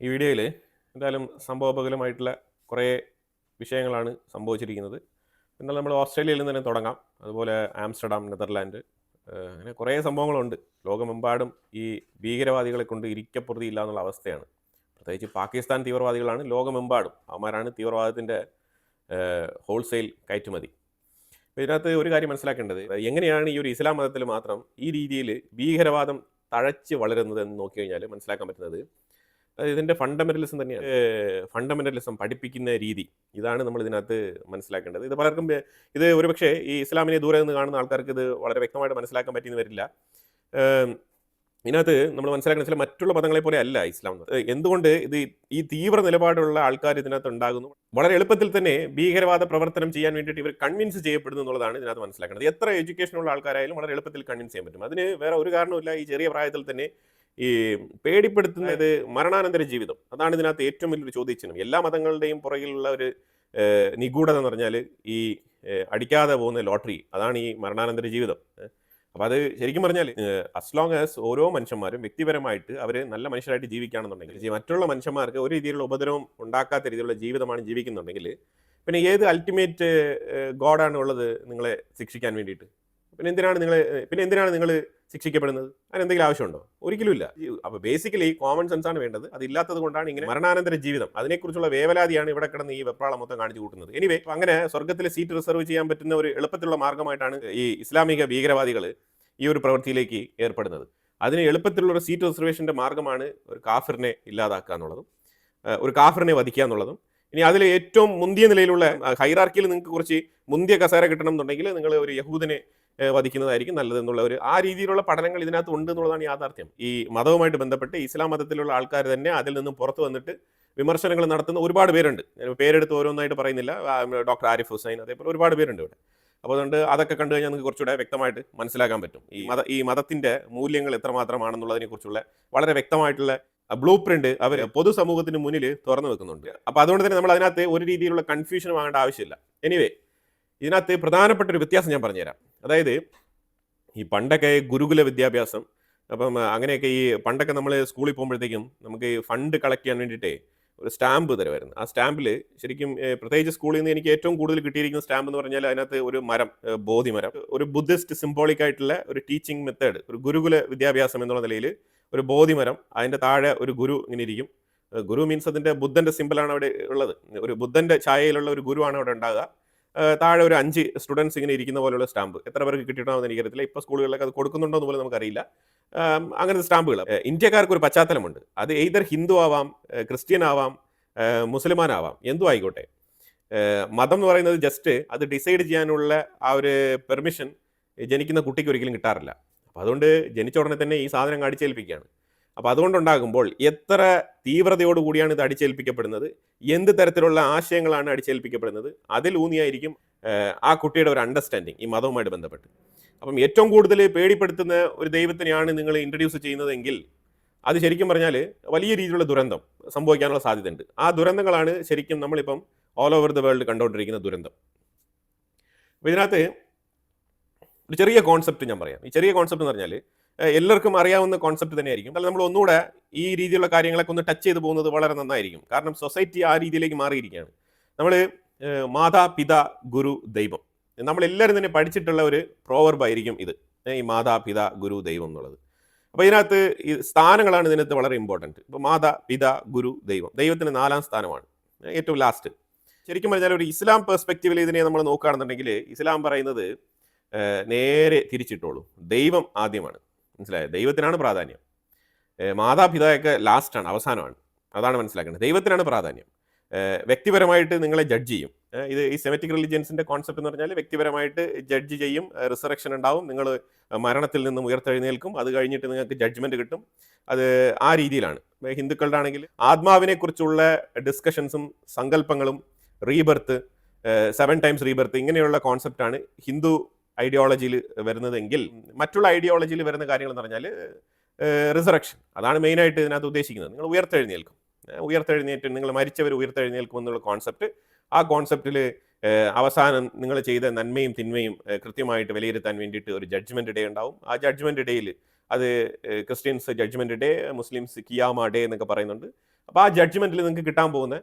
ഈ വീഡിയോയിൽ എന്തായാലും സംഭവബഹുലമായിട്ടുള്ള കുറേ വിഷയങ്ങളാണ് സംഭവിച്ചിരിക്കുന്നത്. എന്നാൽ നമ്മൾ ഓസ്ട്രേലിയയിൽ നിന്ന് തന്നെ തുടങ്ങാം. അതുപോലെ ആംസ്റ്റർഡാം, നെതർലാൻഡ്, അങ്ങനെ കുറേ സംഭവങ്ങളുണ്ട്. ലോകമെമ്പാടും ഈ ഭീകരവാദികളെ കൊണ്ട് ഇരിക്കപ്പൊറുതിയില്ല എന്നുള്ള അവസ്ഥയാണ്. പ്രത്യേകിച്ച് പാകിസ്ഥാൻ തീവ്രവാദികളാണ് ലോകമെമ്പാടും. അവന്മാരാണ് തീവ്രവാദത്തിൻ്റെ ഹോൾസെയിൽ കയറ്റുമതി. അപ്പോൾ ഇതിനകത്ത് ഒരു കാര്യം മനസ്സിലാക്കേണ്ടത്, എങ്ങനെയാണ് ഈ ഒരു ഇസ്ലാം മതത്തിൽ മാത്രം ഈ രീതിയിൽ ഭീകരവാദം തഴച്ച് വളരുന്നത് എന്ന് നോക്കി കഴിഞ്ഞാൽ മനസ്സിലാക്കാൻ പറ്റുന്നത് ഇതിൻ്റെ ഫണ്ടമെൻ്റലിസം തന്നെയാണ്. ഫണ്ടമെൻ്റലിസം പഠിപ്പിക്കുന്ന രീതി, ഇതാണ് നമ്മൾ ഇതിനകത്ത് മനസ്സിലാക്കേണ്ടത്. ഇത് പലർക്കും ഇത് ഒരുപക്ഷെ ഈ ഇസ്ലാമിനെ ദൂരെ നിന്ന് കാണുന്ന ആൾക്കാർക്ക് ഇത് വളരെ വ്യക്തമായിട്ട് മനസ്സിലാക്കാൻ പറ്റിയെന്ന് വരില്ല. ഇതിനകത്ത് നമ്മൾ മനസ്സിലാക്കുന്ന ചില മറ്റുള്ള മതങ്ങളെ പോലെ അല്ല ഇസ്ലാം. എന്തുകൊണ്ട് ഇത് ഈ തീവ്ര നിലപാടുള്ള ആൾക്കാർ ഇതിനകത്ത് ഉണ്ടാകുന്നു? വളരെ എളുപ്പത്തിൽ തന്നെ ഭീകരവാദ പ്രവർത്തനം ചെയ്യാൻ വേണ്ടിയിട്ട് ഇവർ കൺവിൻസ് ചെയ്യപ്പെടുന്നു എന്നുള്ളതാണ് ഇതിനകത്ത് മനസ്സിലാക്കുന്നത്. എത്ര എഡ്യൂക്കേഷനുള്ള ആൾക്കാരായാലും വളരെ എളുപ്പത്തിൽ കൺവിൻസ് ചെയ്യാൻ പറ്റും. അതിന് വേറെ ഒരു കാരണവുമില്ല. ഈ ചെറിയ പ്രായത്തിൽ തന്നെ ഈ പേടിപ്പെടുത്തുന്നത് മരണാനന്തര ജീവിതം, അതാണ് ഇതിനകത്ത് ഏറ്റവും വലിയൊരു ചോദ്യചിഹ്നം. എല്ലാ മതങ്ങളുടെയും പുറകിലുള്ള ഒരു നിഗൂഢത എന്ന് പറഞ്ഞാൽ ഈ അടിക്കാതെ പോകുന്ന ലോട്ടറി, അതാണ് ഈ മരണാനന്തര ജീവിതം. അപ്പോൾ അത് ശരിക്കും പറഞ്ഞാൽ അസ് ലോങ് ആസ് ഓരോ മനുഷ്യന്മാരും വ്യക്തിപരമായിട്ട് അവർ നല്ല മനുഷ്യരായിട്ട് ജീവിക്കുകയാണെന്നുണ്ടെങ്കിൽ, മറ്റുള്ള മനുഷ്യന്മാർക്ക് ഒരു രീതിയിലുള്ള ഉപദ്രവം ഉണ്ടാക്കാത്ത രീതിയിലുള്ള ജീവിതമാണ് ജീവിക്കുന്നുണ്ടെങ്കിൽ, പിന്നെ ഏത് അൾട്ടിമേറ്റ് ഗോഡാണ് ഉള്ളത് നിങ്ങളെ ശിക്ഷിക്കാൻ വേണ്ടിയിട്ട്? പിന്നെ എന്തിനാണ് നിങ്ങൾ ശിക്ഷിക്കപ്പെടുന്നത്? അതിനെന്തെങ്കിലും ആവശ്യമുണ്ടോ? ഒരിക്കലുമില്ല. അപ്പോൾ ബേസിക്കലി കോമൺ സെൻസ് ആണ് വേണ്ടത്. അതില്ലാത്തത് കൊണ്ടാണ് ഇങ്ങനെ മരണാനന്തര ജീവിതം, അതിനെക്കുറിച്ചുള്ള വേവലാതിയാണ് ഇവിടെ കിടന്ന് ഈ വെപ്രാളം മൊത്തം കാണിച്ചു കൂട്ടുന്നത്. എനിവേ, അങ്ങനെ സ്വർഗ്ഗത്തിലെ സീറ്റ് റിസർവ് ചെയ്യാൻ പറ്റുന്ന ഒരു എളുപ്പത്തിലുള്ള മാർഗ്ഗമായിട്ടാണ് ഈ ഇസ്ലാമിക ഭീകരവാദികൾ ഈ ഒരു പ്രവൃത്തിയിലേക്ക് ഏർപ്പെടുന്നത്. അതിന് എളുപ്പത്തിലുള്ള ഒരു സീറ്റ് റിസർവേഷൻ്റെ മാർഗ്ഗമാണ് ഒരു കാഫിറിനെ ഇല്ലാതാക്കുക എന്നുള്ളതും ഒരു കാഫിറിനെ വധിക്കുക എന്നുള്ളതും. ഇനി അതിൽ ഏറ്റവും മുന്തിയ നിലയിലുള്ള ഹൈറാർക്കിയിൽ നിങ്ങൾക്ക് കുറച്ച് മുന്തിയ കസേര കിട്ടണം എന്നുണ്ടെങ്കിൽ നിങ്ങൾ ഒരു യഹൂദനെ വധിക്കുന്നതായിരിക്കും നല്ലതെന്നുള്ള ആ രീതിയിലുള്ള പഠനങ്ങൾ ഇതിനകത്ത് ഉണ്ട് എന്നുള്ളതാണ് യാഥാർത്ഥ്യം. ഈ മതവുമായിട്ട് ബന്ധപ്പെട്ട് ഇസ്ലാം മതത്തിലുള്ള ആൾക്കാർ തന്നെ അതിൽ നിന്നും പുറത്തു വന്നിട്ട് വിമർശനങ്ങൾ നടത്തുന്ന ഒരുപാട് പേരുണ്ട്. പേരെടുത്ത് ഓരോന്നായിട്ട് പറയുന്നില്ല. ഡോക്ടർ ആരിഫ് ഹുസൈൻ, അതേപോലെ ഒരുപാട് പേരുണ്ട് ഇവിടെ. അപ്പോൾ അതുകൊണ്ട് അതൊക്കെ കണ്ടു കഴിഞ്ഞാൽ നിങ്ങൾക്ക് കുറച്ചുകൂടെ വ്യക്തമായിട്ട് മനസ്സിലാക്കാൻ പറ്റും ഈ മതത്തിൻ്റെ മൂല്യങ്ങൾ എത്രമാത്രമാണെന്നുള്ളതിനെ കുറിച്ചുള്ള വളരെ വ്യക്തമായിട്ടുള്ള ബ്ലൂ പ്രിന്റ് അവർ പൊതുസമൂഹത്തിന് മുന്നിൽ തുറന്നു വെക്കുന്നുണ്ട്. അപ്പോൾ അതുകൊണ്ട് തന്നെ നമ്മൾ അതിനകത്ത് ഒരു രീതിയിലുള്ള കൺഫ്യൂഷനും ആകേണ്ട ആവശ്യമില്ല. എനിവേ, ഇതിനകത്ത് പ്രധാനപ്പെട്ട ഒരു വ്യത്യാസം ഞാൻ പറഞ്ഞുതരാം. അതായത് ഈ പണ്ടൊക്കെ ഗുരുകുല വിദ്യാഭ്യാസം, അപ്പം അങ്ങനെയൊക്കെ ഈ പണ്ടൊക്കെ നമ്മൾ സ്കൂളിൽ പോകുമ്പോഴത്തേക്കും നമുക്ക് ഈ ഫണ്ട് കളക്ട് ചെയ്യാൻ വേണ്ടിയിട്ടേ ഒരു സ്റ്റാമ്പ് തരുമായിരുന്നു. ആ സ്റ്റാമ്പിൽ ശരിക്കും പ്രത്യേകിച്ച് സ്കൂളിൽ നിന്ന് എനിക്ക് ഏറ്റവും കൂടുതൽ കിട്ടിയിരിക്കുന്ന സ്റ്റാമ്പ് എന്ന് പറഞ്ഞാൽ അതിനകത്ത് ഒരു മരം, ബോധിമരം, ഒരു ബുദ്ധിസ്റ്റ് സിംബോളിക് ആയിട്ടുള്ള ഒരു ടീച്ചിങ് മെത്തേഡ്, ഒരു ഗുരുകുല വിദ്യാഭ്യാസം എന്നുള്ള നിലയിൽ ഒരു ബോധിമരം, അതിൻ്റെ താഴെ ഒരു ഗുരു ഇങ്ങനെ ഇരിക്കും. ഗുരു മീൻസ് അതിൻ്റെ ബുദ്ധൻ്റെ സിമ്പിളാണ് അവിടെ ഉള്ളത്. ഒരു ബുദ്ധൻ്റെ ഛായയിലുള്ള ഒരു ഗുരുവാണ് അവിടെ ഉണ്ടാകുക. താഴെ ഒരു 5 സ്റ്റുഡൻസ് ഇങ്ങനെ ഇരിക്കുന്ന പോലെയുള്ള സ്റ്റാമ്പ്. എത്ര പേർക്ക് കിട്ടിയിട്ടാണെന്ന് എനിക്കറിയത്തില്ല. ഇപ്പോൾ സ്കൂളുകളിലൊക്കെ അത് കൊടുക്കുന്നുണ്ടോ എന്ന് പോലും നമുക്കറിയില്ല. അങ്ങനത്തെ സ്റ്റാമ്പുകൾ. ഇന്ത്യക്കാർക്ക് ഒരു പശ്ചാത്തലമുണ്ട്. അത് എയ്തർ ഹിന്ദു ആവാം, ക്രിസ്ത്യൻ ആവാം, മുസൽമാനാവാം, എന്തും ആയിക്കോട്ടെ. മതം എന്ന് പറയുന്നത് ജസ്റ്റ് അത് ഡിസൈഡ് ചെയ്യാനുള്ള ആ ഒരു പെർമിഷൻ ജനിക്കുന്ന കുട്ടിക്ക് ഒരിക്കലും കിട്ടാറില്ല. അപ്പോൾ അതുകൊണ്ട് ജനിച്ച ഉടനെ തന്നെ ഈ സാധനം അടിച്ചേൽപ്പിക്കുകയാണ്. അപ്പോൾ അതുകൊണ്ടുണ്ടാകുമ്പോൾ എത്ര തീവ്രതയോടുകൂടിയാണ് ഇത് അടിച്ചേൽപ്പിക്കപ്പെടുന്നത്, എന്ത് തരത്തിലുള്ള ആശയങ്ങളാണ് അടിച്ചേൽപ്പിക്കപ്പെടുന്നത്, അതിലൂന്നിയായിരിക്കും ആ കുട്ടിയുടെ ഒരു അണ്ടർസ്റ്റാൻഡിങ് ഈ മതവുമായിട്ട് ബന്ധപ്പെട്ട്. അപ്പം ഏറ്റവും കൂടുതൽ പേടിപ്പെടുത്തുന്ന ഒരു ദൈവത്തിനെയാണ് നിങ്ങൾ ഇൻട്രൊഡ്യൂസ് ചെയ്യുന്നതെങ്കിൽ അത് ശരിക്കും പറഞ്ഞാൽ വലിയ രീതിയിലുള്ള ദുരന്തം സംഭവിക്കാനുള്ള സാധ്യതയുണ്ട്. ആ ദുരന്തങ്ങളാണ് ശരിക്കും നമ്മളിപ്പം ഓൾ ഓവർ ദ വേൾഡ് കണ്ടുകൊണ്ടിരിക്കുന്ന ദുരന്തം. അപ്പോൾ ഇതിനകത്ത് ഒരു ചെറിയ കോൺസെപ്റ്റ് ഞാൻ പറയാം. ഈ ചെറിയ കോൺസെപ്റ്റ് എന്ന് പറഞ്ഞാൽ എല്ലാവർക്കും അറിയാവുന്ന കോൺസെപ്റ്റ് തന്നെയായിരിക്കും. എന്നാൽ നമ്മൾ ഒന്നുകൂടെ ഈ രീതിയിലുള്ള കാര്യങ്ങളൊക്കെ ഒന്ന് ടച്ച് ചെയ്ത് പോകുന്നത് വളരെ നന്നായിരിക്കും. കാരണം സൊസൈറ്റി ആ രീതിയിലേക്ക് മാറിയിരിക്കുകയാണ്. നമ്മൾ മാതാ, പിതാ, ഗുരു, ദൈവം, നമ്മളെല്ലാവരും തന്നെ പഠിച്ചിട്ടുള്ള ഒരു പ്രോവർബായിരിക്കും ഇത്, ഈ മാതാ, പിതാ, ഗുരു, ദൈവം എന്നുള്ളത്. അപ്പോൾ ഇതിനകത്ത് ഈ സ്ഥാനങ്ങളാണ് ഇതിനകത്ത് വളരെ ഇമ്പോർട്ടൻറ്റ്. ഇപ്പോൾ മാതാ, പിതാ, ഗുരു, ദൈവം, ദൈവത്തിന് 4ാം സ്ഥാനമാണ്, ഏറ്റവും ലാസ്റ്റ്. ശരിക്കും പറഞ്ഞാൽ ഒരു ഇസ്ലാം പെർസ്പെക്റ്റീവിൽ ഇതിനെ നമ്മൾ നോക്കുകയാണെന്നുണ്ടെങ്കിൽ ഇസ്ലാം പറയുന്നത് നേരെ തിരിച്ചിട്ടുള്ളൂ. ദൈവം ആദ്യമാണ്, മനസ്സിലായോ? ദൈവത്തിനാണ് പ്രാധാന്യം. മാതാപിതായൊക്കെ ലാസ്റ്റാണ്, അവസാനമാണ്. അതാണ് മനസ്സിലാക്കേണ്ടത്. ദൈവത്തിനാണ് പ്രാധാന്യം. വ്യക്തിപരമായിട്ട് നിങ്ങളെ ജഡ്ജ് ചെയ്യും. ഇത് ഈ സെമറ്റിക് റിലിജിയൻസിൻ്റെ കോൺസെപ്റ്റ് എന്ന് പറഞ്ഞാൽ വ്യക്തിപരമായിട്ട് ജഡ്ജ് ചെയ്യും. റിസറക്ഷൻ ഉണ്ടാവും, നിങ്ങൾ മരണത്തിൽ നിന്നും ഉയർത്തെഴുന്നേൽക്കും, അത് കഴിഞ്ഞിട്ട് നിങ്ങൾക്ക് ജഡ്ജ്മെൻറ്റ് കിട്ടും. അത് ആ രീതിയിലാണ്. ഹിന്ദുക്കളുടെ ആണെങ്കിൽ ആത്മാവിനെക്കുറിച്ചുള്ള ഡിസ്കഷൻസും സങ്കല്പങ്ങളും, റീബർത്ത്, 7 ടൈംസ് റീബർത്ത്, ഇങ്ങനെയുള്ള കോൺസെപ്റ്റാണ് ഹിന്ദു ഐഡിയോളജിയിൽ വരുന്നതെങ്കിൽ മറ്റുള്ള ഐഡിയോളജിയിൽ വരുന്ന കാര്യങ്ങൾ എന്ന് പറഞ്ഞാൽ റിസറക്ഷൻ, അതാണ് മെയിനായിട്ട് ഇതിനകത്ത് ഉദ്ദേശിക്കുന്നത്. നിങ്ങൾ ഉയർത്തെഴുന്നേറ്റ് നിങ്ങൾ മരിച്ചവർ ഉയർത്തെഴുന്നേൽക്കും എന്നുള്ള കോൺസെപ്റ്റ്. ആ കോൺസെപ്റ്റിൽ അവസാനം നിങ്ങൾ ചെയ്ത നന്മയും തിന്മയും കൃത്യമായിട്ട് വിലയിരുത്താൻ വേണ്ടിയിട്ട് ഒരു ജഡ്ജ്മെൻറ്റ് ഡേ ഉണ്ടാവും. ആ ജഡ്ജ്മെൻറ്റ് ഡേയിൽ അത് ക്രിസ്ത്യൻസ് ജഡ്ജ്മെൻറ്റ് ഡേ, മുസ്ലിംസ് കിയാമ ഡേ എന്നൊക്കെ പറയുന്നുണ്ട്. അപ്പോൾ ആ ജഡ്ജ്മെന്റിൽ നിങ്ങൾക്ക് കിട്ടാൻ പോകുന്ന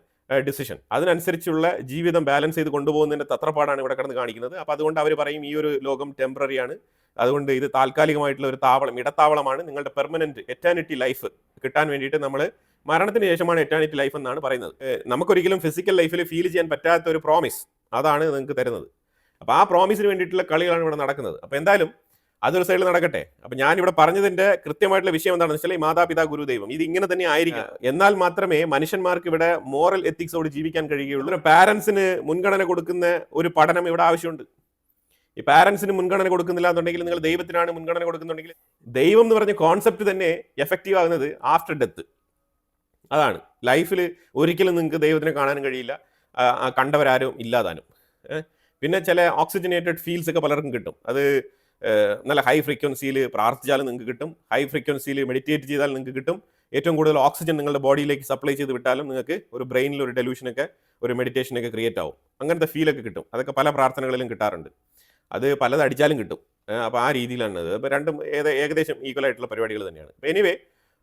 ഡിസിഷൻ അതിനനുസരിച്ചുള്ള ജീവിതം ബാലൻസ് ചെയ്ത് കൊണ്ടുപോകുന്നതിൻ്റെ തത്രപ്പാടാണ് ഇവിടെ കിടന്ന് കാണിക്കുന്നത്. അപ്പോൾ അതുകൊണ്ട് അവർ പറയും ഈ ഒരു ലോകം ടെമ്പററി ആണ്, അതുകൊണ്ട് ഇത് താൽക്കാലികമായിട്ടുള്ള ഒരു താവളം, ഇടത്താവളമാണ്, നിങ്ങളുടെ പെർമനന്റ് എറ്റേണിറ്റി ലൈഫ് കിട്ടാൻ വേണ്ടിയിട്ട് നമ്മൾ മരണത്തിന് ശേഷമാണ് എറ്റേണിറ്റി ലൈഫ് എന്നാണ് പറയുന്നത്. നമുക്കൊരിക്കലും ഫിസിക്കൽ ലൈഫിൽ ഫീൽ ചെയ്യാൻ പറ്റാത്ത ഒരു പ്രോമിസ് അതാണ് നിങ്ങൾക്ക് തരുന്നത്. അപ്പോൾ ആ പ്രോമിസിന് വേണ്ടിയിട്ടുള്ള കളികളാണ് ഇവിടെ നടക്കുന്നത്. അപ്പോൾ എന്തായാലും അതൊരു സൈഡിൽ നടക്കട്ടെ. അപ്പം ഞാനിവിടെ പറഞ്ഞതിന്റെ കൃത്യമായിട്ടുള്ള വിഷയം എന്താണെന്ന് വെച്ചാൽ ഈ മാതാപിതാ ഗുരുദൈവം ഇത് ഇങ്ങനെ തന്നെ ആയിരിക്കും. എന്നാൽ മാത്രമേ മനുഷ്യന്മാർക്ക് ഇവിടെ മോറൽ എത്തിക്സോട് ജീവിക്കാൻ കഴിയുകയുള്ളൂ. പാരന്റ്സിന് മുൻഗണന കൊടുക്കുന്ന ഒരു പഠനം ഇവിടെ ആവശ്യമുണ്ട്. ഈ പാരന്റ്സിന് മുൻഗണന കൊടുക്കുന്നില്ല എന്നുണ്ടെങ്കിൽ നിങ്ങൾ ദൈവത്തിനാണ് മുൻഗണന കൊടുക്കുന്നുണ്ടെങ്കിൽ ദൈവം എന്ന് പറഞ്ഞ കോൺസെപ്റ്റ് തന്നെ എഫക്റ്റീവ് ആകുന്നത് ആഫ്റ്റർ ഡെത്ത്. അതാണ് ലൈഫിൽ ഒരിക്കലും നിങ്ങൾക്ക് ദൈവത്തിനെ കാണാനും കഴിയില്ല, കണ്ടവരാരും ഇല്ലാതാനും. പിന്നെ ചില ഓക്സിജനേറ്റഡ് ഫീൽസ് ഒക്കെ പലർക്കും കിട്ടും. അത് നല്ല ഹൈ ഫ്രീക്വൻസിയിൽ പ്രാർത്ഥിച്ചാലും നിങ്ങൾക്ക് കിട്ടും, ഹൈ ഫ്രീക്വൻസിയിൽ മെഡിറ്റേറ്റ് ചെയ്താൽ നിങ്ങൾക്ക് കിട്ടും, ഏറ്റവും കൂടുതൽ ഓക്സിജൻ നിങ്ങളുടെ ബോഡിയിലേക്ക് സപ്ലൈ ചെയ്ത് വിട്ടാലും നിങ്ങൾക്ക് ഒരു ബ്രെയിനിൽ ഒരു ഡെലൂഷനൊക്കെ ഒരു മെഡിറ്റേഷനൊക്കെ ക്രിയേറ്റ് ആവും. അങ്ങനത്തെ ഫീലൊക്കെ കിട്ടും. അതൊക്കെ പല പ്രാർത്ഥനകളിലും കിട്ടാറുണ്ട്. അത് പലത് അടിച്ചാലും കിട്ടും. അപ്പോൾ ആ രീതിയിലാണ് അത്. അപ്പോൾ രണ്ടും ഏകദേശം ഈക്വൽ ആയിട്ടുള്ള പരിപാടികൾ തന്നെയാണ്. അപ്പോൾ എനിവേ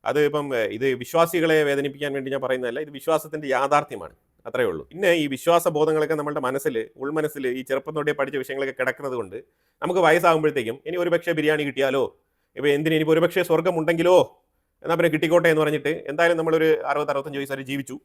അത് ഇപ്പം ഇത് വിശ്വാസികളെ വേദനിപ്പിക്കാൻ വേണ്ടി ഞാൻ പറയുന്നതല്ല, ഇത് വിശ്വാസത്തിന്റെ യാഥാർത്ഥ്യമാണ്, അത്രയേ ഉള്ളൂ. പിന്നെ ഈ വിശ്വാസ ബോധങ്ങളൊക്കെ നമ്മുടെ മനസ്സിൽ ഉൾമനസ്സിൽ ഈ ചെറുപ്പം തൊട്ടേ പഠിച്ച വിഷയങ്ങളൊക്കെ കിടക്കുന്നത് കൊണ്ട് നമുക്ക് വയസ്സാകുമ്പോഴത്തേക്കും ഇനി ഒരുപക്ഷെ ബിരിയാണി കിട്ടിയാലോ, ഇപ്പോൾ എന്തിനും ഇനി ഒരുപക്ഷെ സ്വർഗ്ഗം ഉണ്ടെങ്കിലോ എന്നാൽ പിന്നെ കിട്ടിക്കോട്ടെ എന്ന് പറഞ്ഞിട്ട് എന്തായാലും നമ്മളൊരു 60-65 വയസ്സ് വരെ ജീവിച്ചു,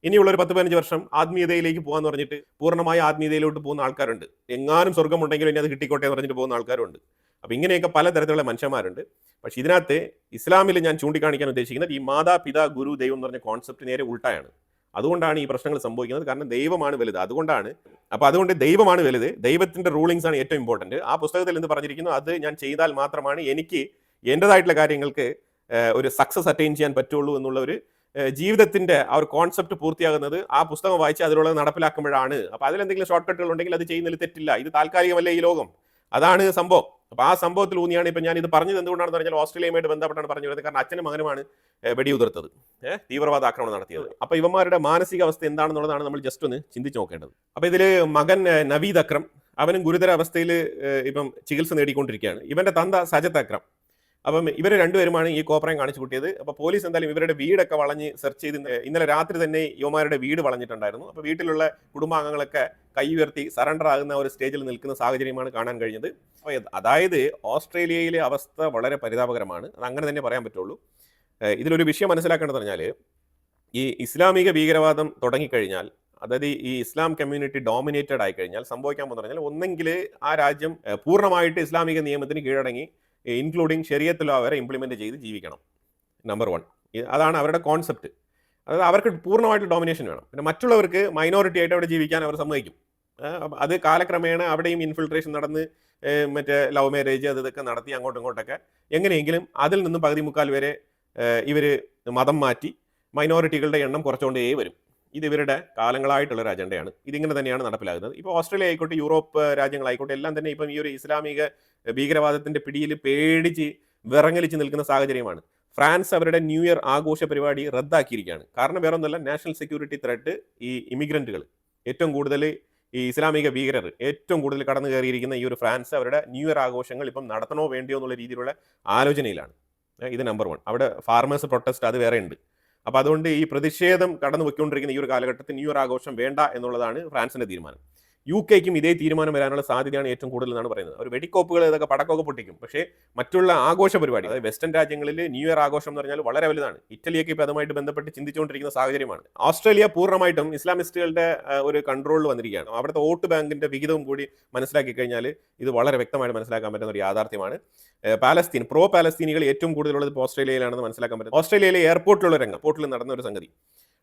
ഇനിയുള്ളൊരു 10-15 വർഷം ആത്മീയതയിലേക്ക് പോകാന്ന് പറഞ്ഞിട്ട് പൂർണ്ണമായ ആത്മീയതയിലോട്ട് പോകുന്ന ആൾക്കാരുണ്ട്. എങ്ങാനും സ്വർഗ്ഗം ഉണ്ടെങ്കിലും ഇനി അത് കിട്ടിക്കോട്ടെ എന്ന് പറഞ്ഞിട്ട് പോകുന്ന ആൾക്കാരുണ്ട്. അപ്പോൾ ഇങ്ങനെയൊക്കെ പലതരത്തിലുള്ള മനുഷ്യന്മാരുണ്ട്. പക്ഷേ ഇതിനകത്ത് ഇസ്ലാമിൽ ഞാൻ ചൂണ്ടിക്കാണിക്കാൻ ഉദ്ദേശിക്കുന്നത് ഈ മാതാപിതാ ഗുരു ദൈവം എന്ന് പറഞ്ഞ കോൺസെപ്റ്റ് നേരെ ഉൾട്ടായാണ്. അതുകൊണ്ടാണ് ഈ പ്രശ്നങ്ങൾ സംഭവിക്കുന്നത്. കാരണം ദൈവമാണ് വലുത്, അതുകൊണ്ടാണ്. അപ്പോൾ അതുകൊണ്ട് ദൈവമാണ് വലുത്, ദൈവത്തിന്റെ റൂളിങ്സ് ആണ് ഏറ്റവും ഇമ്പോർട്ടൻറ്റ്. ആ പുസ്തകത്തിൽ എന്ത് പറഞ്ഞിരിക്കുന്നു, അത് ഞാൻ ചെയ്താൽ മാത്രമാണ് എനിക്ക് എൻ്റെതായിട്ടുള്ള കാര്യങ്ങൾക്ക് ഒരു സക്സസ് അറ്റൈൻ ചെയ്യാൻ പറ്റുള്ളൂ എന്നുള്ള ഒരു ജീവിതത്തിന്റെ ആ ഒരു കോൺസെപ്റ്റ് പൂർത്തിയാകുന്നത് ആ പുസ്തകം വായിച്ച് അതിലുള്ളത് നടപ്പിലാക്കുമ്പോഴാണ്. അപ്പോൾ അതിലെന്തെങ്കിലും ഷോർട്ട് കട്ടുകൾ ഉണ്ടെങ്കിൽ അത് ചെയ്യുന്നതിൽ തെറ്റില്ല. ഇത് താൽക്കാലികമല്ലേ ഈ ലോകം, അതാണ് സംഭവം. അപ്പോൾ ആ സംഭവത്തിൽ ഊന്നിയാണ് ഇപ്പം ഞാൻ ഇത് പറഞ്ഞത്. എന്തുകൊണ്ടാണെന്ന് പറഞ്ഞാൽ ഓസ്ട്രേലിയയുമായിട്ട് ബന്ധപ്പെട്ടാണ് പറഞ്ഞു വരുന്നത്. കാരണം അച്ഛനും മകനുമാണ് വെടിയുതിർത്തത്, തീവ്രവാദ ആക്രമണം നടത്തിയത്. അപ്പോൾ ഇവന്മാരുടെ മാനസികാവസ്ഥ എന്താണെന്നുള്ളതാണ് നമ്മൾ ജസ്റ്റ് ഒന്ന് ചിന്തിച്ച് നോക്കേണ്ടത്. അപ്പോൾ ഇതിൽ മകൻ നവീദ് അക്രം, അവനും ഗുരുതര അവസ്ഥയിൽ ഇപ്പം ചികിത്സ നേടിക്കൊണ്ടിരിക്കുകയാണ്. ഇവന്റെ തന്ത സജത് അക്രം. അപ്പം ഇവർ രണ്ടുപേരുമാണ് ഈ കോപ്രായം കാണിച്ചു കൂട്ടിയത്. അപ്പോൾ പോലീസ് എന്തായാലും ഇവരുടെ വീടൊക്കെ വളഞ്ഞ് സെർച്ച് ചെയ്ത് ഇന്നലെ രാത്രി തന്നെ യുവമാരുടെ വീട് വളഞ്ഞിട്ടുണ്ടായിരുന്നു. അപ്പോൾ വീട്ടിലുള്ള കുടുംബാംഗങ്ങളൊക്കെ കൈ ഉയർത്തി സറണ്ടർ ആകുന്ന ഒരു സ്റ്റേജിൽ നിൽക്കുന്ന സാഹചര്യമാണ് കാണാൻ കഴിഞ്ഞത്. അതായത് ഓസ്ട്രേലിയയിലെ അവസ്ഥ വളരെ പരിതാപകരമാണ്, അത് അങ്ങനെ തന്നെ പറയാൻ പറ്റുള്ളൂ. ഇതിലൊരു വിഷയം മനസ്സിലാക്കേണ്ടത് പറഞ്ഞാൽ ഈ ഇസ്ലാമിക ഭീകരവാദം തുടങ്ങിക്കഴിഞ്ഞാൽ, അതായത് ഈ ഇസ്ലാം കമ്മ്യൂണിറ്റി ഡോമിനേറ്റഡ് ആയി കഴിഞ്ഞാൽ സംഭവിക്കാൻ പോകുന്ന പറഞ്ഞാൽ ഒന്നെങ്കിൽ ആ രാജ്യം പൂർണ്ണമായിട്ട് ഇസ്ലാമിക നിയമത്തിന് കീഴടങ്ങി ഇൻക്ലൂഡിങ് ശരിയത്ത് ലോ വരെ ഇംപ്ലിമെൻറ്റ് ചെയ്ത് ജീവിക്കണം. നമ്പർ 1 അതാണ് അവരുടെ കോൺസെപ്റ്റ്. അതായത് അവർക്ക് പൂർണ്ണമായിട്ട് ഡോമിനേഷൻ വേണം. പിന്നെ മറ്റുള്ളവർക്ക് മൈനോറിറ്റി ആയിട്ട് അവിടെ ജീവിക്കാൻ അവർ സമ്മതിക്കും. അത് കാലക്രമേണ അവിടെയും ഇൻഫിൽട്രേഷൻ നടന്ന് മറ്റേ ലവ് മാരേജ് ഇതൊക്കെ നടത്തി അങ്ങോട്ടും ഇങ്ങോട്ടൊക്കെ എങ്ങനെയെങ്കിലും അതിൽ നിന്നും പകുതി മുക്കാൽ വരെ ഇവർ മതം മാറ്റി മൈനോറിറ്റികളുടെ എണ്ണം കുറച്ചുകൊണ്ടേ വരും. ഇത് ഇവരുടെ കാലങ്ങളായിട്ടുള്ളൊരു അജണ്ടയാണ്. ഇതിങ്ങനെ തന്നെയാണ് നടപ്പിലാകുന്നത്. ഇപ്പോൾ ഓസ്ട്രേലിയ ആയിക്കോട്ടെ, യൂറോപ്പ് രാജ്യങ്ങളായിക്കോട്ടെ, എല്ലാം തന്നെ ഇപ്പം ഈ ഒരു ഇസ്ലാമിക ഭീകരവാദത്തിന്റെ പിടിയിൽ പേടിച്ച് വിറങ്ങലിച്ച് നിൽക്കുന്ന സാഹചര്യമാണ്. ഫ്രാൻസ് അവരുടെ ന്യൂ ഇയർ ആഘോഷ പരിപാടി റദ്ദാക്കിയിരിക്കുകയാണ്. കാരണം വേറെ ഒന്നുമല്ല, നാഷണൽ സെക്യൂരിറ്റി ത്രെട്ട് ഈ ഇമിഗ്രൻറ്റുകൾ ഏറ്റവും കൂടുതൽ ഈ ഇസ്ലാമിക ഭീകരർ ഏറ്റവും കൂടുതൽ കടന്നു കയറിയിരിക്കുന്ന ഈ ഒരു ഫ്രാൻസ് അവരുടെ ന്യൂ ഇയർ ആഘോഷങ്ങൾ ഇപ്പം നടത്തണോ വേണ്ടിയോ എന്നുള്ള രീതിയിലുള്ള ആലോചനയിലാണ്. ഇത് നമ്പർ 1. അവിടെ ഫാർമേഴ്സ് പ്രൊട്ടസ്റ്റ് അത് വേറെ ഉണ്ട്. അപ്പോൾ അതുകൊണ്ട് ഈ പ്രതിഷേധം കടന്നു പോയിക്കൊണ്ടിരിക്കുന്ന ഈ ഒരു കാലഘട്ടത്തിൽ ന്യൂ ഇയർ ആഘോഷം വേണ്ട എന്നുള്ളതാണ് ഫ്രാൻസിന്റെ തീരുമാനം. UK-ക്കും ഇതേ തീരുമാനം വരാനുള്ള സാധ്യതയാണ് ഏറ്റവും കൂടുതൽ എന്നാണ് പറയുന്നത്. ഒരു വെടിക്കോപ്പുകൾ ഇതൊക്കെ പടക്കമൊക്കെ പൊട്ടിക്കും, പക്ഷേ മറ്റുള്ള ആഘോഷ പരിപാടി, അതായത് വെസ്റ്റേൺ രാജ്യങ്ങളിൽ ന്യൂ ഇയർ ആഘോഷം എന്ന് പറഞ്ഞാൽ വളരെ വലുതാണ്. ഇറ്റലിയൊക്കെ ഇപ്പോൾ അതുമായിട്ട് ബന്ധപ്പെട്ട് ചിന്തിച്ചുകൊണ്ടിരിക്കുന്ന സാഹചര്യമാണ്. ഓസ്ട്രേലിയ പൂർണ്ണമായിട്ടും ഇസ്ലാമിസ്റ്റുകളുടെ ഒരു കൺട്രോളിൽ വന്നിരിക്കുകയാണ്. അവിടുത്തെ വോട്ട് ബാങ്കിന്റെ വിഹിതവും കൂടി മനസ്സിലാക്കി കഴിഞ്ഞാൽ ഇത് വളരെ വ്യക്തമായിട്ട് മനസ്സിലാക്കാൻ പറ്റുന്ന ഒരു യാഥാർത്ഥ്യമാണ്. പാലസ്തീൻ പ്രോ പാലസ്തീനികൾ ഏറ്റവും കൂടുതലുള്ളത് ഇപ്പോൾ ഓസ്ട്രേലിയയിലാണെന്ന് മനസ്സിലാക്കാൻ പറ്റും. ഓസ്ട്രേലിയയിലെ എയർപോർട്ടിലുള്ള രംഗം, പോർട്ടിൽ നടന്ന ഒരു സംഗതി,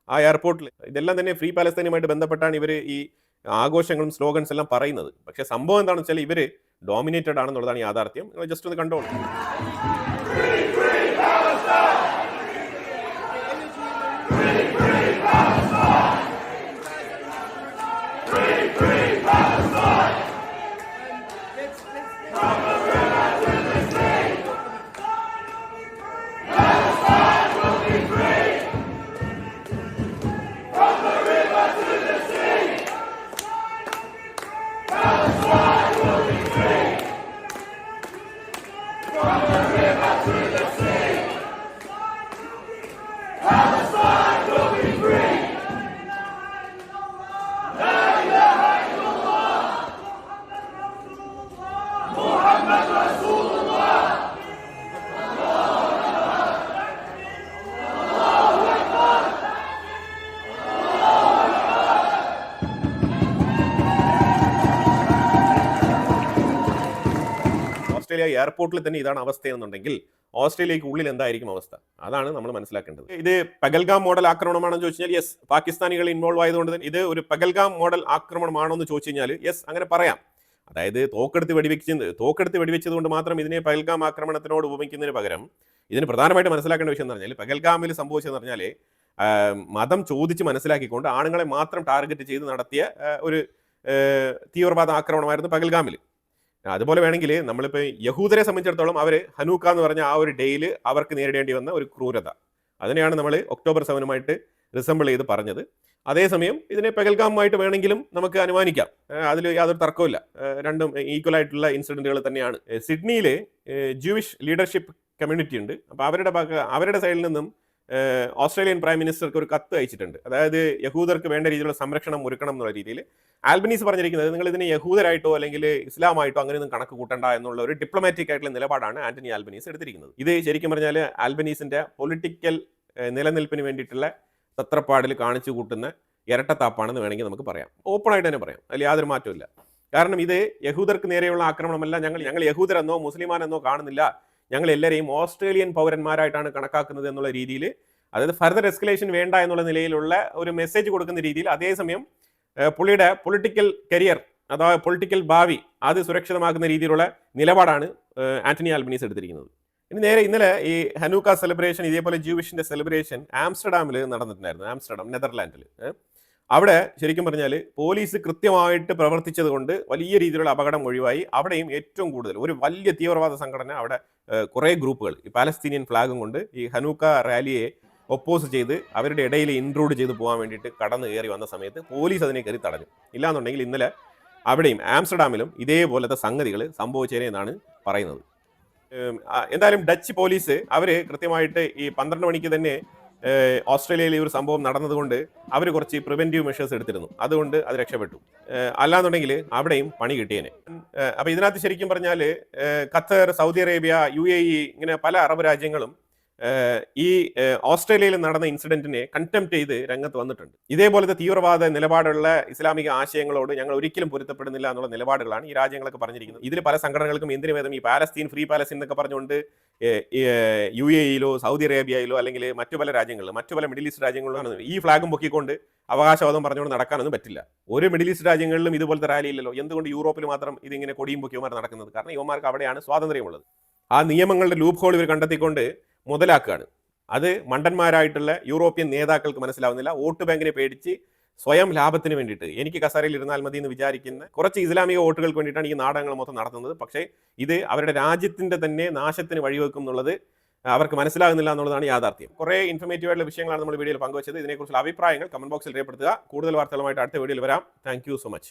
ആ എയർപോർട്ടിൽ ഇതെല്ലാം തന്നെ ഫ്രീ പാലസ്തീനുമായിട്ട് ബന്ധപ്പെട്ടാണ് ഇവർ ഈ ആഘോഷങ്ങളും സ്ലോഗൻസ് എല്ലാം പറയുന്നത്. പക്ഷേ സംഭവം എന്താണെന്ന് വെച്ചാൽ ഇവർ ഡോമിനേറ്റഡ് ആണെന്നുള്ളതാണ് യാഥാർത്ഥ്യം. ജസ്റ്റ് ഒന്ന് കണ്ടോളൂ. From the river to the sea. Australia എയർപോർട്ടിൽ തന്നെ ഇതാണ് അവസ്ഥയെന്നുണ്ടെങ്കിൽ ഓസ്ട്രേലിയക്ക് ഉള്ളിൽ എന്തായിരിക്കും അവസ്ഥ? അതാണ് നമ്മൾ മനസ്സിലാക്കേണ്ടത്. ഇത് പഹൽഗാം മോഡൽ ആക്രമണമാണെന്ന് ചോദിച്ചു കഴിഞ്ഞാൽ യെസ്, പാകിസ്ഥാനികൾ ഇൻവോൾവ് ആയതുകൊണ്ട് തന്നെ ഇത് ഒരു പഹൽഗാം മോഡൽ ആക്രമണമാണോ എന്ന് ചോദിച്ചു കഴിഞ്ഞാൽ യെസ്, അങ്ങനെ പറയാം. അതായത് തോക്കെടുത്ത് വെടിവെച്ചത് കൊണ്ട് മാത്രം ഇതിനെ പഹൽഗാം ആക്രമണത്തിനോട് ഉപമിക്കുന്നതിന് പകരം ഇതിന് പ്രധാനമായിട്ട് മനസ്സിലാക്കേണ്ട വിഷയം എന്ന് പറഞ്ഞാൽ പഹൽഗാമിൽ സംഭവിച്ചതെന്ന് പറഞ്ഞാൽ മതം ചോദിച്ച് മനസ്സിലാക്കിക്കൊണ്ട് ആണുങ്ങളെ മാത്രം ടാർഗറ്റ് ചെയ്ത് നടത്തിയ ഒരു തീവ്രവാദ ആക്രമണമായിരുന്നു പഹൽഗാമിൽ. അതുപോലെ വേണമെങ്കിൽ നമ്മളിപ്പോൾ യഹൂദരെ സംബന്ധിച്ചിടത്തോളം അവർ ഹനൂക്ക എന്ന് പറഞ്ഞ ആ ഒരു ഡേയിൽ അവർക്ക് നേരിടേണ്ടി വന്ന ഒരു ക്രൂരത, അതിനെയാണ് നമ്മൾ ഒക്ടോബർ 7 റിസംബിൾ ചെയ്ത് പറഞ്ഞത്. അതേസമയം ഇതിനെ പഹൽഗാമുമായിട്ട് വേണമെങ്കിലും നമുക്ക് അനുമാനിക്കാം, അതിൽ യാതൊരു തർക്കമില്ല. രണ്ടും ഈക്വൽ ആയിട്ടുള്ള ഇൻസിഡന്റുകൾ തന്നെയാണ്. സിഡ്നിയിൽ ജൂയിഷ് ലീഡർഷിപ്പ് കമ്മ്യൂണിറ്റി ഉണ്ട്. അപ്പോൾ അവരുടെ സൈഡിൽ നിന്നും ഓസ്ട്രേലിയൻ പ്രൈം മിനിസ്റ്റർക്ക് ഒരു കത്ത് അയച്ചിട്ടുണ്ട്. അതായത് യഹൂദർക്ക് വേണ്ട രീതിയിലുള്ള സംരക്ഷണം ഒരുക്കണം എന്നുള്ള രീതിയിൽ. ആൽബനീസ് പറഞ്ഞിരിക്കുന്നത് നിങ്ങൾ ഇതിനെ യഹൂദരായിട്ടോ അല്ലെങ്കിൽ ഇസ്ലാമായിട്ടോ അങ്ങനെയൊന്നും കണക്ക് കൂട്ടണ്ട എന്നുള്ള ഒരു ഡിപ്ലോമാറ്റിക് ആയിട്ടുള്ള നിലപാടാണ് ആന്റണി ആൽബനീസ് എടുത്തിരിക്കുന്നത്. ഇത് ശരിക്കും പറഞ്ഞാൽ ആൽബനീസിന്റെ പൊളിറ്റിക്കൽ നിലനിൽപ്പിന് വേണ്ടിയിട്ടുള്ള തത്രപ്പാടിൽ കാണിച്ചു കൂട്ടുന്ന ഇരട്ടത്താപ്പാണെന്ന് വേണമെങ്കിൽ നമുക്ക് പറയാം. ഓപ്പൺ ആയിട്ട് തന്നെ പറയാം, അതിൽ യാതൊരു മാറ്റമില്ല. കാരണം ഇത് യഹൂദർക്ക് നേരെയുള്ള ആക്രമണമല്ല. ഞങ്ങൾ യഹൂദരെന്നോ മുസ്ലിമാനെന്നോ കാണുന്നില്ല, ഞങ്ങൾ എല്ലാവരെയും ഓസ്ട്രേലിയൻ പൗരന്മാരായിട്ടാണ് കണക്കാക്കുന്നത് എന്നുള്ള രീതിയിൽ, അതായത് ഫർദർ എസ്കലേഷൻ വേണ്ട എന്നുള്ള നിലയിലുള്ള ഒരു മെസ്സേജ് കൊടുക്കുന്ന രീതിയിൽ, അതേസമയം പുള്ളിയുടെ പൊളിറ്റിക്കൽ കരിയർ അഥവാ പൊളിറ്റിക്കൽ ഭാവി അത് സുരക്ഷിതമാക്കുന്ന രീതിയിലുള്ള നിലപാടാണ് ആന്റണി ആൽബനീസ് എടുത്തിരിക്കുന്നത്. ഇനി നേരെ ഇന്നലെ ഈ ഹനൂക്ക സെലിബ്രേഷൻ, ഇതേപോലെ ജൂവിഷിന്റെ സെലിബ്രേഷൻ ആംസ്റ്റർഡാമിൽ നടന്നിട്ടുണ്ടായിരുന്നു. ആംസ്റ്റർഡാം, നെതർലാൻഡിൽ. അവിടെ ശരിക്കും പറഞ്ഞാൽ പോലീസ് കൃത്യമായിട്ട് പ്രവർത്തിച്ചത് കൊണ്ട് വലിയ രീതിയിലുള്ള അപകടം ഒഴിവായി. അവിടെയും ഏറ്റവും കൂടുതൽ ഒരു വലിയ തീവ്രവാദ സംഘടന അവിടെ കുറേ ഗ്രൂപ്പുകൾ ഈ പാലസ്തീനിയൻ ഫ്ലാഗും കൊണ്ട് ഈ ഹനൂക്ക റാലിയെ ഒപ്പോസ് ചെയ്ത് അവരുടെ ഇടയിൽ ഇൻട്രൂഡ് ചെയ്ത് പോകാൻ വേണ്ടിയിട്ട് കടന്നു കയറി വന്ന സമയത്ത് പോലീസ് അതിനെ കയറി തടഞ്ഞു. ഇല്ലാന്നുണ്ടെങ്കിൽ ഇന്നലെ അവിടെയും ആംസ്റ്റർഡാമിലും ഇതേപോലത്തെ സംഗതികൾ സംഭവിച്ചേനെ എന്നാണ് പറയുന്നത്. എന്തായാലും ഡച്ച് പോലീസ് അവർ കൃത്യമായിട്ട് ഈ 12 മണിക്ക് തന്നെ ഓസ്ട്രേലിയയിൽ ഈ ഒരു സംഭവം നടന്നതുകൊണ്ട് അവർ കുറച്ച് പ്രിവെന്റീവ് മെഷേഴ്സ് എടുത്തിരുന്നു. അതുകൊണ്ട് അത് രക്ഷപ്പെട്ടു. അല്ലാന്നുണ്ടെങ്കിൽ അവിടെയും പണി കിട്ടിയേനെ. അപ്പോൾ ഇതിനകത്ത് ശരിക്കും പറഞ്ഞാൽ ഖത്തർ, സൗദി അറേബ്യ, UAE ഇങ്ങനെ പല അറബ് രാജ്യങ്ങളും ഈ ഓസ്ട്രേലിയയിൽ നടന്ന ഇൻസിഡന്റിനെ കണ്ടംപ്റ്റ് ചെയ്ത് രംഗത്ത് വന്നിട്ടുണ്ട്. ഇതേപോലത്തെ തീവ്രവാദ നിലപാടുള്ള ഇസ്ലാമിക ആശയങ്ങളോട് ഞങ്ങൾ ഒരിക്കലും പൊരുത്തപ്പെടുന്നില്ല എന്നുള്ള നിലപാടുകളാണ് ഈ രാജ്യങ്ങളൊക്കെ പറഞ്ഞിരിക്കുന്നത്. ഇതിൽ പല സംഘടനകൾക്കും എന്തിനു വേദം ഈ പാലസ്തീൻ, ഫ്രീ പാലസ്തീൻ എന്നൊക്കെ പറഞ്ഞുകൊണ്ട് UAE-യിലോ സൗദി അറേബ്യയിലോ അല്ലെങ്കിൽ മറ്റു പല രാജ്യങ്ങളിലും, മറ്റു പല മിഡിൽ ഈസ്റ്റ് രാജ്യങ്ങളിലാണ് ഈ ഫ്ലാഗും പൊക്കിക്കൊണ്ട് അവകാശവാദം പറഞ്ഞുകൊണ്ട് നടക്കാനൊന്നും പറ്റില്ല. ഒരു മിഡിൽ ഈസ്റ്റ് രാജ്യങ്ങളിലും ഇതുപോലത്തെ റാലി ഇല്ലല്ലോ. എന്തുകൊണ്ട് യൂറോപ്പിൽ മാത്രം ഇതിങ്ങനെ കൊടിയും പൊക്കിയവന്മാർ നടക്കുന്നത്? കാരണം യുവമാർക്ക് അവിടെയാണ് സ്വാതന്ത്ര്യമുള്ളത്. ആ നിയമങ്ങളുടെ ലൂപ്പ് ഹോൾ ഇവർ കണ്ടെത്തിക്കൊണ്ട് മുതലാക്കുകയാണ്. അത് മണ്ടന്മാരായിട്ടുള്ള യൂറോപ്യൻ നേതാക്കൾക്ക് മനസ്സിലാവുന്നില്ല. വോട്ട് ബാങ്കിനെ പേടിച്ച് സ്വയം ലാഭത്തിന് വേണ്ടിയിട്ട് എനിക്ക് കസേരയിൽ ഇരുന്നാൽ മതി എന്ന് വിചാരിക്കുന്ന കുറച്ച് ഇസ്ലാമിക വോട്ടുകൾക്ക് വേണ്ടിയിട്ടാണ് ഈ നാടകങ്ങൾ മൊത്തം നടത്തുന്നത്. പക്ഷേ ഇത് അവരുടെ രാജ്യത്തിൻ്റെ തന്നെ നാശത്തിന് വഴിവെക്കും എന്നുള്ളത് അവർക്ക് മനസ്സിലാകുന്നില്ല എന്നുള്ളതാണ് യാഥാർത്ഥ്യം. കുറേ ഇൻഫർമേറ്റീവ് ആയിട്ടുള്ള വിഷയങ്ങളാണ് നമ്മൾ വീഡിയോയിൽ പങ്കുവച്ചത്. ഇതിനെക്കുറിച്ചുള്ള അഭിപ്രായങ്ങൾ കമന്റ് ബോക്സിൽ രേഖപ്പെടുത്തുക. കൂടുതൽ വാർത്തകളുമായിട്ട് അടുത്ത വീഡിയോയിൽ വരാം. Thank you so much.